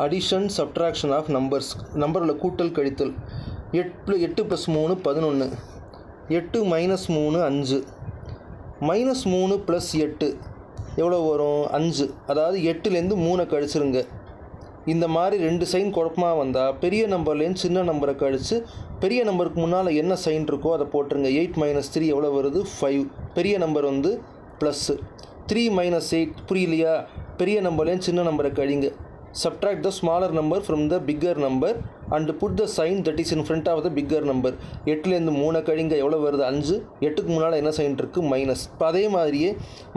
Addition subtraction of numbers. நம்பரில் கூட்டல் கழித்தல். 8 + 3 11. 8 - 3 5. -3 + 8 எவ்வளோ வரும்? 5. அதாவது 8லேருந்து 3 கழிச்சிருங்க. இந்த மாதிரி 2 சைன் குழப்பமாக வந்தால் பெரிய நம்பர்லேருந்து சின்ன நம்பரை கழித்து பெரிய நம்பருக்கு முன்னால் என்ன சைன் இருக்கோ அதை போட்டுருங்க. 8 - 3 எவ்வளோ வருது? 5. பெரிய நம்பர் வந்து ப்ளஸ்ஸு. 3 - 8 புரியலையா? பெரிய நம்பர்லேருந்து சின்ன நம்பரை கழிங்க. Subtract the smaller number from the bigger number and put the sign that is in front of the bigger number. 8லேருந்து 3 கழிங்க. எவ்வளோ வருது? 5. 8க்கு முன்னால் என்ன சைன் இருக்குது? மைனஸ். இப்போ அதே மாதிரியே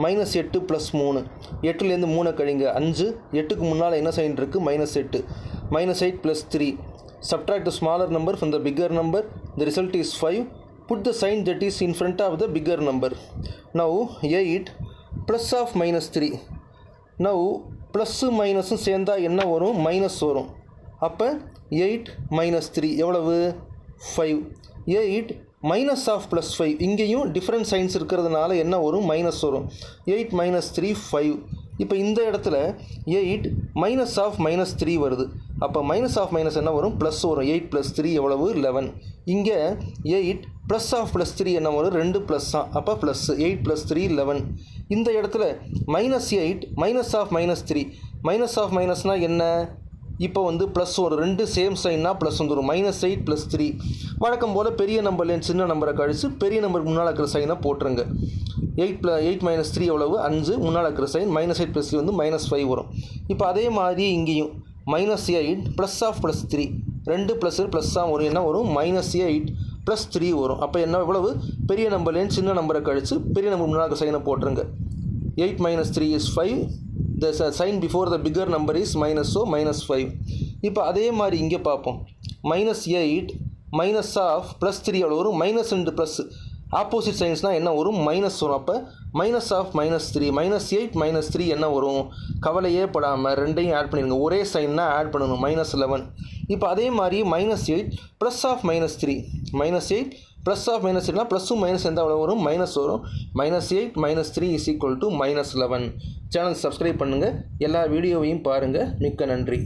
-8 + 3. 8லேருந்து 3 கழிங்க. 5. 8க்கு முன்னால் என்ன சைன் இருக்குது? -8. -8 + 3. Subtract the smaller number from the bigger number. The result is 5. Put the sign that is in front of the bigger number. Now 8 plus of -3. Now plus மைனஸும் சேர்ந்தால் என்ன வரும்? மைனஸ் வரும். அப்போ 8 - 3 எவ்வளவு? 5. 8 மைனஸ் ஆஃப் +5. இங்கேயும் different science இருக்கிறதுனால என்ன வரும்? மைனஸ் வரும். 8 - 3 5. இப்போ இந்த இடத்துல 8 மைனஸ் ஆஃப் -3 வருது. அப்போ மைனஸ் ஆஃப் மைனஸ் என்ன வரும்? ப்ளஸ் வரும். 8 + 3 எவ்வளவு? 11. இங்கே 8 ப்ளஸ் ஆஃப் +3 என்ன வரும்? 2 ப்ளஸ் தான். அப்போ ப்ளஸ். 8 + 3 11. இந்த இடத்துல -8 மைனஸ் ஆஃப் -3. மைனஸ் ஆஃப் மைனஸ்னால் என்ன? இப்போ வந்து ப்ளஸ் வரும். 2 சேம் சைன்னா ப்ளஸ் வந்துடும். -8 + 3. வழக்கம் போல் பெரிய நம்பர்லேருந்து சின்ன நம்பரை கழித்து பெரிய நம்பருக்கு முன்னால் இருக்கிற சைனை போட்டுருங்க. 8 - 3 எவ்வளவு? 5. முன்னால் இருக்கிற சைன் -8 + 3 வந்து -5 வரும். இப்போ அதே மாதிரி இங்கேயும் -8 ப்ளஸ் ஆஃப் +3. 2 ப்ளஸ் தான் வரும். என்ன வரும்? -8 + 3 வரும். அப்போ என்ன எவ்வளவு? பெரிய நம்பர்லேருந்து சின்ன நம்பரை கழித்து பெரிய நம்பர் முன்னால் இருக்கிற சைனை போட்டுருங்க. 8 - 3 is 5. The sign before the bigger number is minus, so -5. இப்போ அதே மாதிரி இங்கே பார்ப்போம். -8 மைனஸ் ஆஃப் +3 எவ்வளோ வரும்? -2 ப்ளஸ். ஆப்போசிட் சைன்ஸ்னால் என்ன வரும்? மைனஸ் வரும். அப்போ மைனஸ் ஆஃப் -3. -8 - 3 என்ன வரும்? கவலையே படாமல் ரெண்டையும் ஆட் பண்ணிடுங்க. ஒரே சைன்னா ஆட் பண்ணணும். -11. இப்போ அதே மாதிரி -8 ப்ளஸ் ஆஃப் -3. -8 ப்ளஸ் ஆஃப் -3னா ப்ளஸ்ஸும் மைனஸ் எந்த எவ்வளோ வரும்? மைனஸ் வரும். -8 - 3 = -11. சேனல் சப்ஸ்கிரைப் பண்ணுங்கள். எல்லா வீடியோவையும் பாருங்கள். மிக்க நன்றி.